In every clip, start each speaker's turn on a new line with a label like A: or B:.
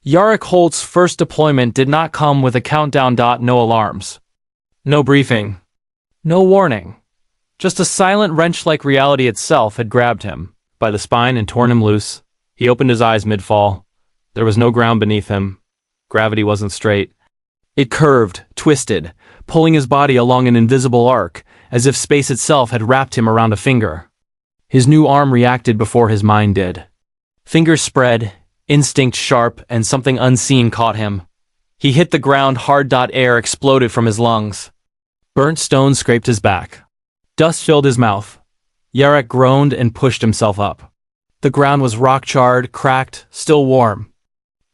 A: Yarrick Holt's first deployment did not come with a countdown. No alarms. No briefing. No warning. Just a silent wrench like reality itself had grabbed him by the spine and torn him loose. He opened his eyes mid-fall. There was no ground beneath him. Gravity wasn't straight. It curved, twisted, pulling his body along an invisible arc, as if space itself had wrapped him around a finger. His new arm reacted before his mind did. Fingers spread, instinct sharp, and something unseen caught him. He hit the ground hard. Air exploded from his lungs. Burnt stone scraped his back. Dust filled his mouth. Yarrick groaned and pushed himself up. The ground was rock-charred, cracked, still warm.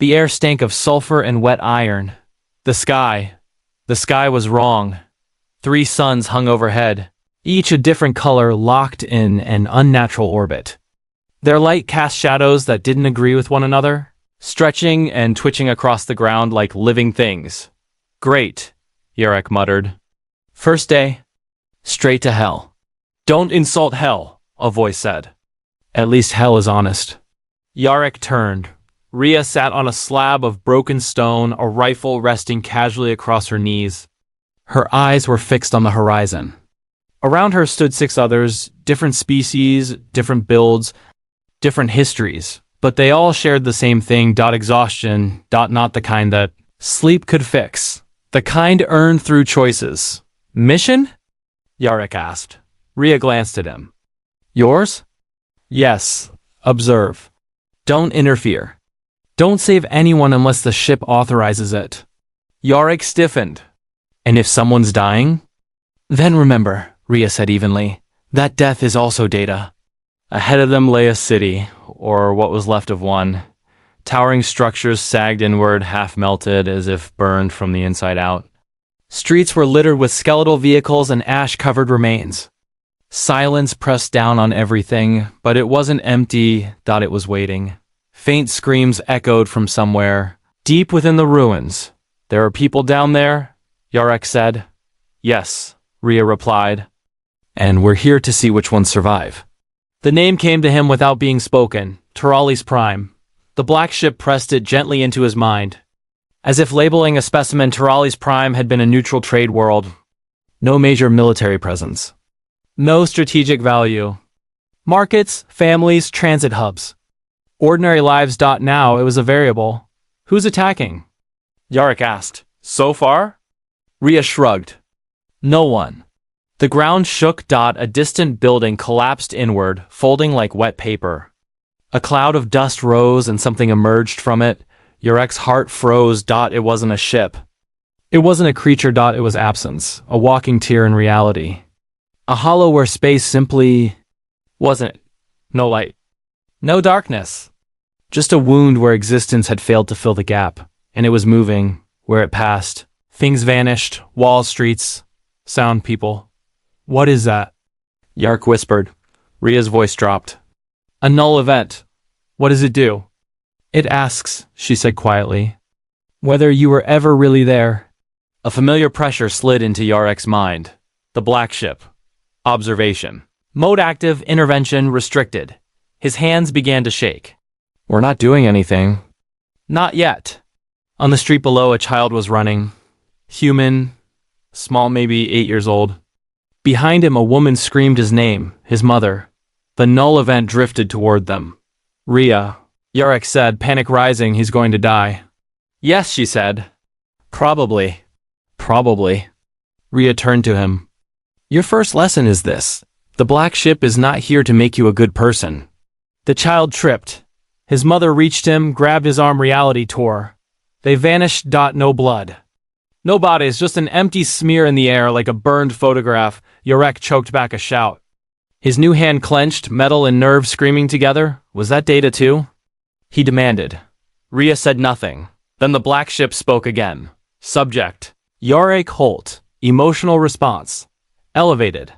A: The air stank of sulfur and wet iron. The sky was wrong. 3 suns hung overhead, each a different color locked in an unnatural orbit. Their light cast shadows that didn't agree with one another, stretching and twitching across the ground like living things. Great, Yarrick muttered. First day, straight to hell. Don't insult hell, a voice said. At least hell is honest. Yarrick turned. Rhea sat on a slab of broken stone, a rifle resting casually across her knees. Her eyes were fixed on the horizon. Around her stood 6 others, different species, different builds, different histories, but they all shared the same thing. Exhaustion. Not the kind that sleep could fix. The kind earned through choices. Mission? Yarrick asked. Rhea glanced at him. Yours? Yes. Observe. Don't interfere. Don't save anyone unless the ship authorizes it. Yarrick stiffened. And if someone's dying? Then remember, Rhea said evenly, that death is also data. Ahead of them lay a city, or what was left of one. Towering structures sagged inward, half melted, as if burned from the inside out. Streets were littered with skeletal vehicles and ash-covered remains. Silence pressed down on everything, but it wasn't empty. It was waiting. Faint screams echoed from somewhere, deep within the ruins. There are people down there? Yarrick said. Yes, Rhea replied. And we're here to see which ones survive. The name came to him without being spoken, Tyrali's Prime. The black ship pressed it gently into his mind. As if labeling a specimen, Tyrali's Prime had been a neutral trade world. No major military presence. No strategic value. Markets, families, transit hubs. Ordinary lives. Now it was a variable. Who's attacking? Yarrick asked. So far? Rhea shrugged. No one. The ground shook. A distant building collapsed inward, folding like wet paper. A cloud of dust rose and something emerged from it. Yarrick's heart froze. It wasn't a ship. It wasn't a creature. It was absence, a walking tear in reality. A hollow where space simply wasn't. No light. No darkness. Just a wound where existence had failed to fill the gap, and it was moving, where it passed. Things vanished, walls, streets, sound, people. What is that? Yarrick whispered. Rhea's voice dropped. A null event. What does it do? It asks, she said quietly, whether you were ever really there. A familiar pressure slid into Yarrick's mind. The black ship. Observation. Mode active, intervention restricted. His hands began to shake. We're not doing anything. Not yet. On the street below, a child was running. Human, small, maybe 8 years old. Behind him, a woman screamed his name, his mother. The null event drifted toward them. Rhea. Yarrick said, panic rising, he's going to die. Yes, she said. Probably. Probably. Rhea turned to him. Your first lesson is this. The black ship is not here to make you a good person. The child tripped. His mother reached him, grabbed his arm. Reality tore. They vanished. No blood. No bodies, just an empty smear in the air like a burned photograph. Yarrick choked back a shout. His new hand clenched, metal and nerve screaming together. Was that data too? He demanded. Rhea said nothing. Then the black ship spoke again. Subject. Yarrick Holt. Emotional response. Elevated.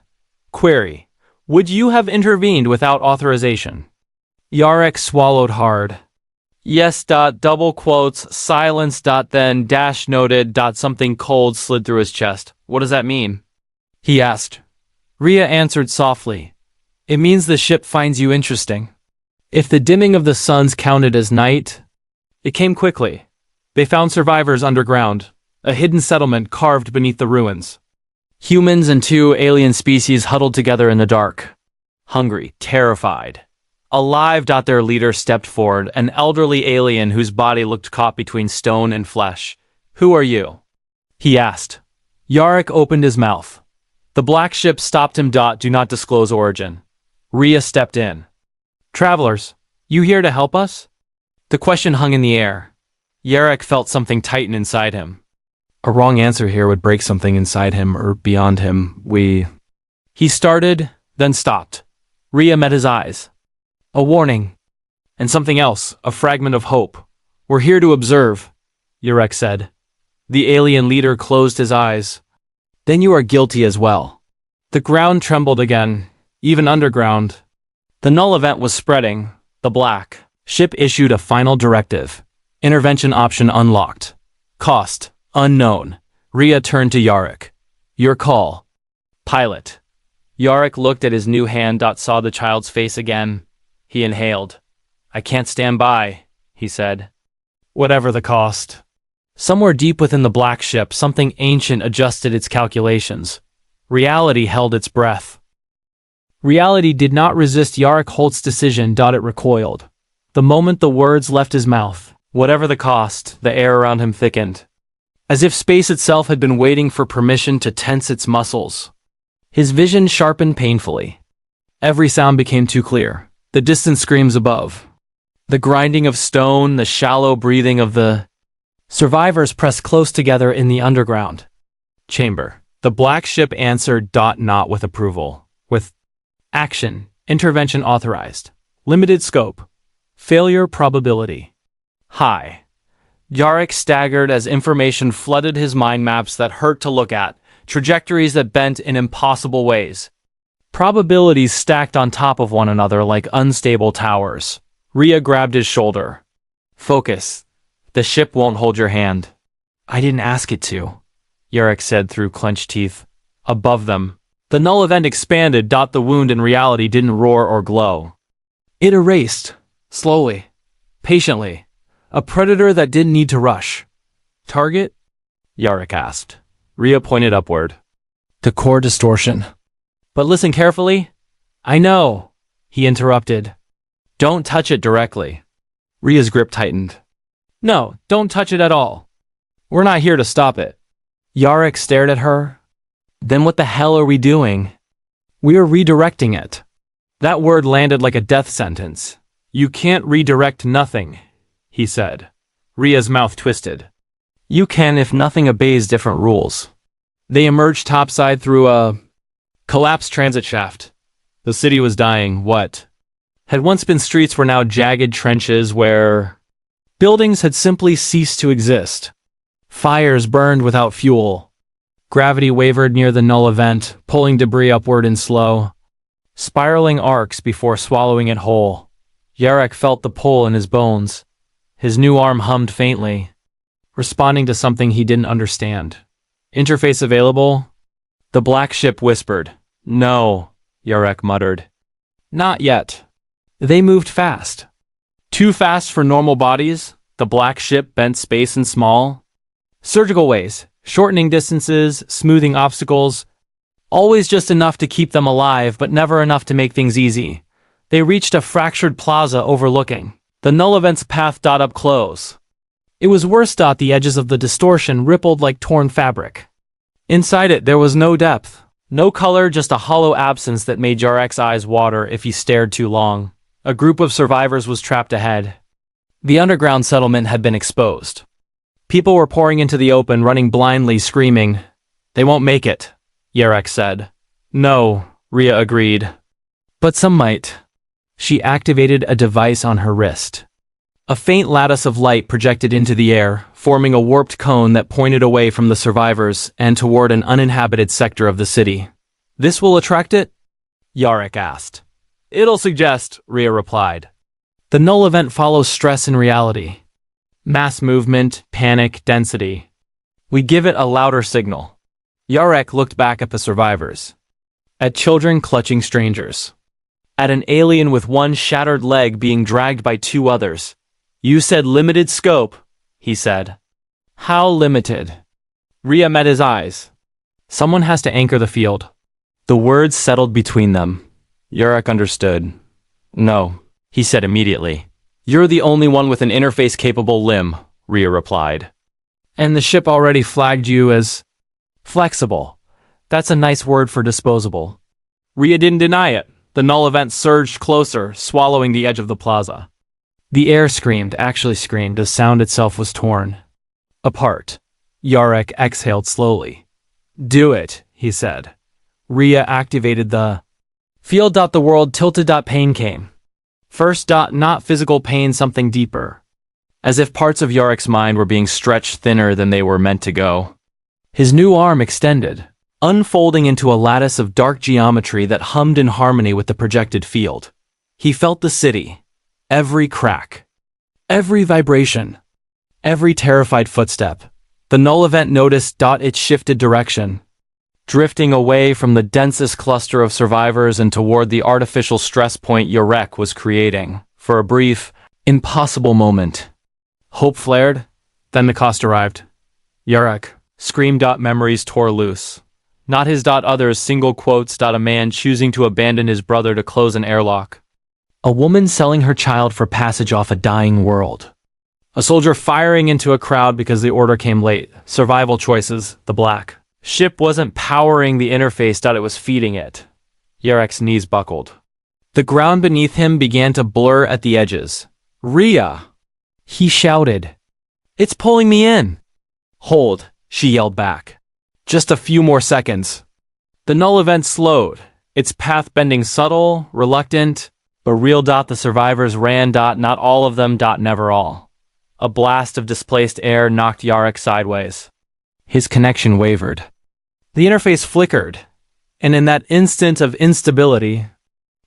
A: Query. Would you have intervened without authorization? Yarrick swallowed hard. Yes. Double quotes. Silence. Then dash noted. Something cold slid through his chest. What does that mean? He asked. Rhea answered softly. It means the ship finds you interesting. If the dimming of the suns counted as night, It came quickly. They found survivors underground, a hidden settlement carved beneath the ruins. Humans and two alien species huddled together in the dark. Hungry, terrified. Alive. Their leader stepped forward, an elderly alien whose body looked caught between stone and flesh. "Who are you?" he asked. Yarrick opened his mouth. The black ship stopped him. "Do not disclose origin." Rhea stepped in. "Travelers, you here to help us?" The question hung in the air. Yarrick felt something tighten inside him. A wrong answer here would break something inside him or beyond him. He started, then stopped. Rhea met his eyes. A warning. And something else, a fragment of hope. "We're here to observe," Yarrick said. The alien leader closed his eyes. "Then you are guilty as well." The ground trembled again, even underground. The null event was spreading. The black ship issued a final directive. Intervention option unlocked. Cost unknown. Rhea turned to Yarrick. "Your call." Pilot. Yarrick looked at his new hand. Saw the child's face again. He inhaled. "I can't stand by," he said. "Whatever the cost." Somewhere deep within the black ship, something ancient adjusted its calculations. Reality held its breath. Reality did not resist Yarrick Holt's decision. It recoiled. The moment the words left his mouth, whatever the cost, the air around him thickened. As if space itself had been waiting for permission to tense its muscles. His vision sharpened painfully. Every sound became too clear. The distant screams above. The grinding of stone, the shallow breathing of the survivors pressed close together in the underground chamber. The black ship answered. Not with approval. With action. Intervention authorized. Limited scope. Failure probability high. Yarrick staggered as information flooded his mind. Maps that hurt to look at, trajectories that bent in impossible ways. Probabilities stacked on top of one another like unstable towers. Rhea grabbed his shoulder. "Focus. The ship won't hold your hand." "I didn't ask it to," Yarrick said through clenched teeth. Above them, the null event expanded. The wound in reality didn't roar or glow. It erased, slowly, patiently. A predator that didn't need to rush. "Target?" Yarrick asked. Rhea pointed upward. "The core distortion." "But listen carefully." "I know," he interrupted. "Don't touch it directly." Rhea's grip tightened. "No, don't touch it at all. We're not here to stop it." Yarrick stared at her. "Then what the hell are we doing?" "We are redirecting it." That word landed like a death sentence. "You can't redirect nothing," he said. Rhea's mouth twisted. "You can if nothing obeys different rules." They emerged topside through a collapsed transit shaft. The city was dying. What had once been streets were now jagged trenches where buildings had simply ceased to exist. Fires burned without fuel. Gravity wavered near the null event, pulling debris upward in slow, spiraling arcs before swallowing it whole. Yarrick felt the pull in his bones. His new arm hummed faintly, responding to something he didn't understand. "Interface available?" The black ship whispered. "No," Yarrick muttered. "Not yet." They moved fast. Too fast for normal bodies. The black ship bent space and small. Surgical ways, shortening distances, smoothing obstacles. Always just enough to keep them alive, but never enough to make things easy. They reached a fractured plaza overlooking the null event's path. Up close. It was worse. The edges of the distortion rippled like torn fabric. Inside it there was no depth, no color, just a hollow absence that made Yarrick's eyes water if he stared too long. A group of survivors was trapped ahead. The underground settlement had been exposed. People were pouring into the open, running blindly, screaming. "They won't make it," Yarrick said. "No," Rhea agreed. "But some might." She activated a device on her wrist. A faint lattice of light projected into the air, forming a warped cone that pointed away from the survivors and toward an uninhabited sector of the city. "This will attract it?" Yarrick asked. "It'll suggest," Rhea replied. The null event follows stress in reality. Mass movement, panic, density. We give it a louder signal. Yarrick looked back at the survivors. At children clutching strangers. At an alien with one shattered leg being dragged by two others. You said limited scope, he said. How limited? Rhea met his eyes. Someone has to anchor the field. The words settled between them. Yurek understood. No, he said immediately. You're the only one with an interface-capable limb, Rhea replied. And the ship already flagged you as flexible. That's a nice word for disposable. Rhea didn't deny it. The null event surged closer, swallowing the edge of the plaza. The air actually screamed, as sound itself was torn apart. Yarek exhaled slowly. Do it, he said. Rhea activated the field. The world tilted. Pain came. First. Not physical pain, something deeper. As if parts of Yarek's mind were being stretched thinner than they were meant to go. His new arm extended, unfolding into a lattice of dark geometry that hummed in harmony with the projected field. He felt the city, every crack, every vibration, every terrified footstep. The null event noticed. It shifted direction, drifting away from the densest cluster of survivors and toward the artificial stress point Yarek was creating. For a brief, impossible moment, hope flared, then the cost arrived. Yarek screamed. Memories tore loose. Not his. Others. Single quotes. A man choosing to abandon his brother to close an airlock. A woman selling her child for passage off a dying world. A soldier firing into a crowd because the order came late. Survival choices. The black ship wasn't powering the interface. It was feeding it. Yarek's knees buckled. The ground beneath him began to blur at the edges. Rhea! He shouted. It's pulling me in. Hold, she yelled back. Just a few more seconds. The null event slowed, its path bending subtle, reluctant, but real. The survivors ran. Not all of them. Never all. A blast of displaced air knocked Yarek sideways. His connection wavered. The interface flickered, and in that instant of instability,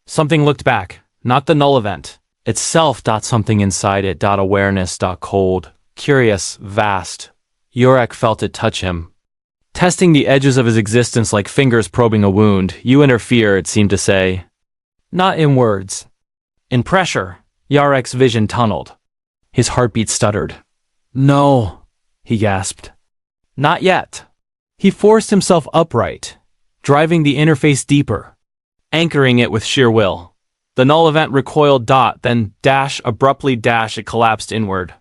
A: something looked back, not the null event, itself. Something inside it. Awareness. Cold, curious, vast. Yarek felt it touch him, testing the edges of his existence like fingers probing a wound. You interfere, it seemed to say. Not in words. In pressure. Yarek's vision tunneled. His heartbeat stuttered. No, he gasped. Not yet. He forced himself upright, driving the interface deeper, anchoring it with sheer will. The null event recoiled. Then abruptly it collapsed inward,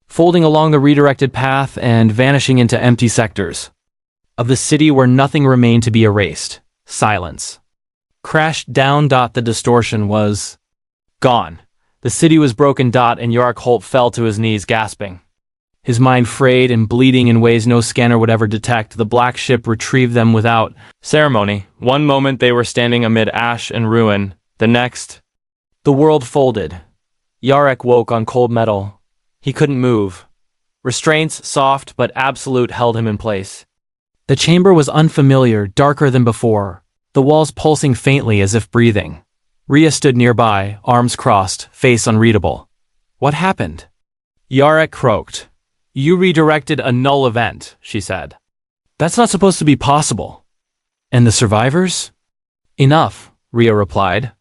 A: folding along the redirected path and vanishing into empty sectors of the city where nothing remained to be erased. Silence. Crashed down. The distortion was gone. The city was broken. And Yarek Holt fell to his knees, gasping. His mind frayed and bleeding in ways no scanner would ever detect. The black ship retrieved them without ceremony. One moment they were standing amid ash and ruin. The next, the world folded. Yarek woke on cold metal. He couldn't move. Restraints, soft but absolute, held him in place. The chamber was unfamiliar, darker than before, the walls pulsing faintly as if breathing. Rhea stood nearby, arms crossed, face unreadable. What happened? Yarek croaked. You redirected a null event, she said. That's not supposed to be possible. And the survivors? Enough, Rhea replied.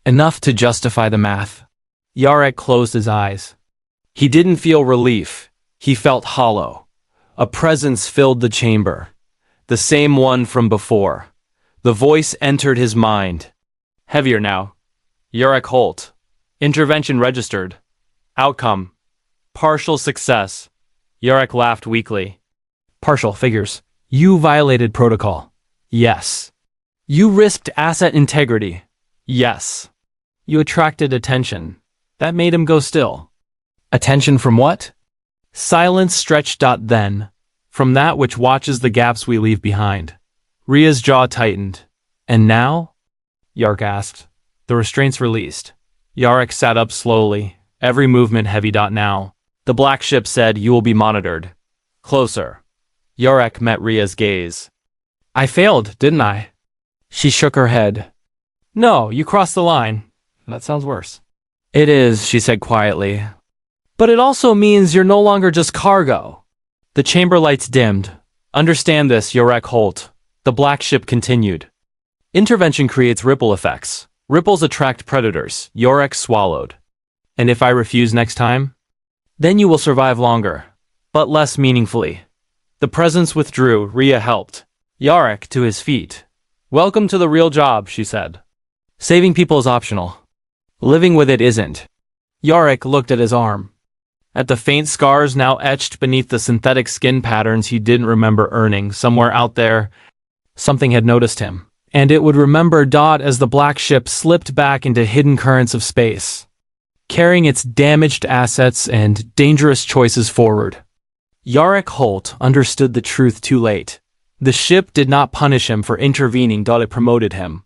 A: Enough to justify the math. Yarek closed his eyes. He didn't feel relief. He felt hollow. A presence filled the chamber. The same one from before. The voice entered his mind. Heavier now. Yarek Holt. Intervention registered. Outcome. Partial success. Yarek laughed weakly. Partial figures. You violated protocol. Yes. You risked asset integrity. Yes. You attracted attention. That made him go still. Attention from what? Silence stretched. Then, from that which watches the gaps we leave behind. Rhea's jaw tightened. And now? Yarek asked. The restraints released. Yarek sat up slowly, every movement heavy. Now. The black ship said, you will be monitored. Closer. Yarek met Rhea's gaze. I failed, didn't I? She shook her head. No, you crossed the line. That sounds worse. It is, she said quietly. But it also means you're no longer just cargo. The chamber lights dimmed. Understand this, Yarek Holt. The black ship continued. Intervention creates ripple effects. Ripples attract predators. Yarek swallowed. And if I refuse next time? Then you will survive longer, but less meaningfully. The presence withdrew. Rhea helped Yarek to his feet. Welcome to the real job, she said. Saving people is optional. Living with it isn't. Yarek looked at his arm. At the faint scars now etched beneath the synthetic skin patterns he didn't remember earning. Somewhere out there, something had noticed him, and it would remember Dot as the black ship slipped back into hidden currents of space, carrying its damaged assets and dangerous choices forward. Yarek Holt understood the truth too late. The ship did not punish him for intervening. It promoted him.